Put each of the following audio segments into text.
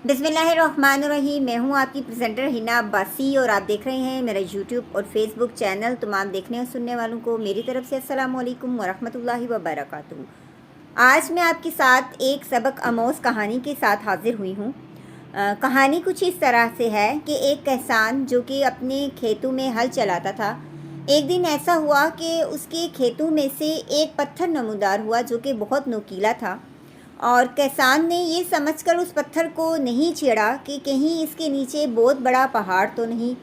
बिस्मिल्लाहिर्रहमानिर्रहीम। मैं हूँ आपकी प्रेजेंटर हिना अब्बासी और आप देख रहे हैं मेरा यूट्यूब और फेसबुक चैनल। तमाम देखने और सुनने वालों को मेरी तरफ से अस्सलाम वालेकुम वरहमतुल्लाहि वबरकातुहू। आज मैं आपके साथ एक सबक आमोज़ कहानी के साथ हाज़िर हुई हूँ। कहानी कुछ इस तरह से है कि एक किसान जो कि अपने खेतों में हल चलाता था, एक दिन ऐसा हुआ कि उसके खेतों में से एक पत्थर नमूदार हुआ जो कि बहुत नुकीला था, और किसान ने ये समझकर उस पत्थर को नहीं छेड़ा कि कहीं इसके नीचे बहुत बड़ा पहाड़ तो नहीं।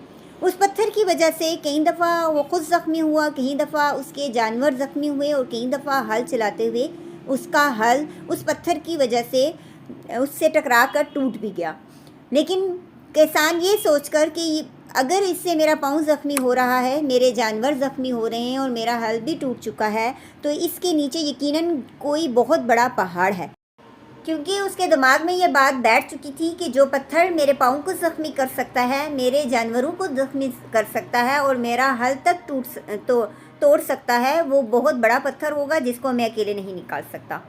उस पत्थर की वजह से कई दफ़ा वो खुद ज़ख्मी हुआ, कई दफ़ा उसके जानवर ज़ख्मी हुए और कई दफ़ा हल चलाते हुए उसका हल उस पत्थर की वजह से उससे टकरा कर टूट भी गया। लेकिन किसान ये सोचकर कि अगर इससे मेरा पाँव ज़ख्मी हो रहा है, मेरे जानवर ज़ख्मी हो रहे हैं और मेरा हल भी टूट चुका है, तो इसके नीचे यकीनन कोई बहुत बड़ा पहाड़ है। क्योंकि उसके दिमाग में ये बात बैठ चुकी थी कि जो पत्थर मेरे पाँव को ज़ख्मी कर सकता है, मेरे जानवरों को ज़ख्मी कर सकता है और मेरा हल तक तोड़ सकता है, वो बहुत बड़ा पत्थर होगा जिसको मैं अकेले नहीं निकाल सकता।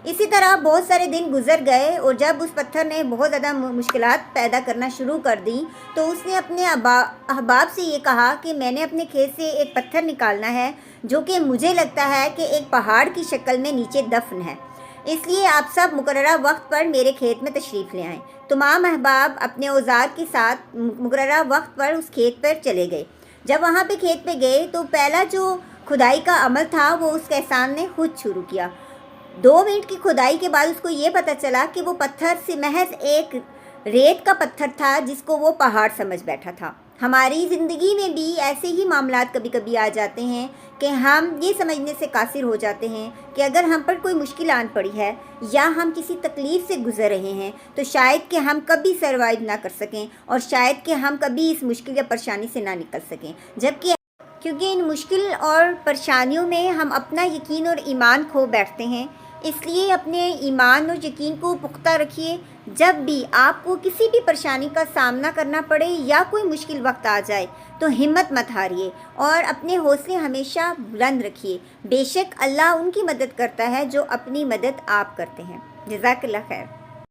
इसी तरह बहुत सारे दिन गुजर गए और जब उस पत्थर ने बहुत ज़्यादा मुश्किलात पैदा करना शुरू कर दी, तो उसने अपने अहबाब से ये कहा कि मैंने अपने खेत से एक पत्थर निकालना है जो कि मुझे लगता है कि एक पहाड़ की शक्ल में नीचे दफन है। इसलिए आप सब मुकर्ररा वक्त पर मेरे खेत में तशरीफ़ ले आएँ। तमाम अहबाब अपने औज़ार के साथ मुकर्ररा वक्त पर उस खेत पर चले गए। जब वहाँ पे खेत पे गए तो पहला जो खुदाई का अमल था वो उस किसान ने खुद शुरू किया। 2 मिनट की खुदाई के बाद उसको ये पता चला कि वो पत्थर से महज एक रेत का पत्थर था जिसको वो पहाड़ समझ बैठा था। हमारी ज़िंदगी में भी ऐसे ही मामलात कभी कभी आ जाते हैं कि हम ये समझने से कासिर हो जाते हैं कि अगर हम पर कोई मुश्किल आन पड़ी है या हम किसी तकलीफ़ से गुज़र रहे हैं तो शायद कि हम कभी सर्वाइव ना कर सकें और शायद कि हम कभी इस मुश्किल या परेशानी से ना निकल सकें, जबकि क्योंकि इन मुश्किल और परेशानियों में हम अपना यकीन और ईमान खो बैठते हैं। इसलिए अपने ईमान और यकीन को पुख्ता रखिए। जब भी आपको किसी भी परेशानी का सामना करना पड़े या कोई मुश्किल वक्त आ जाए तो हिम्मत मत हारिए और अपने हौसले हमेशा बुलंद रखिए। बेशक अल्लाह उनकी मदद करता है जो अपनी मदद आप करते हैं। जज़ाकल्लाह खैर।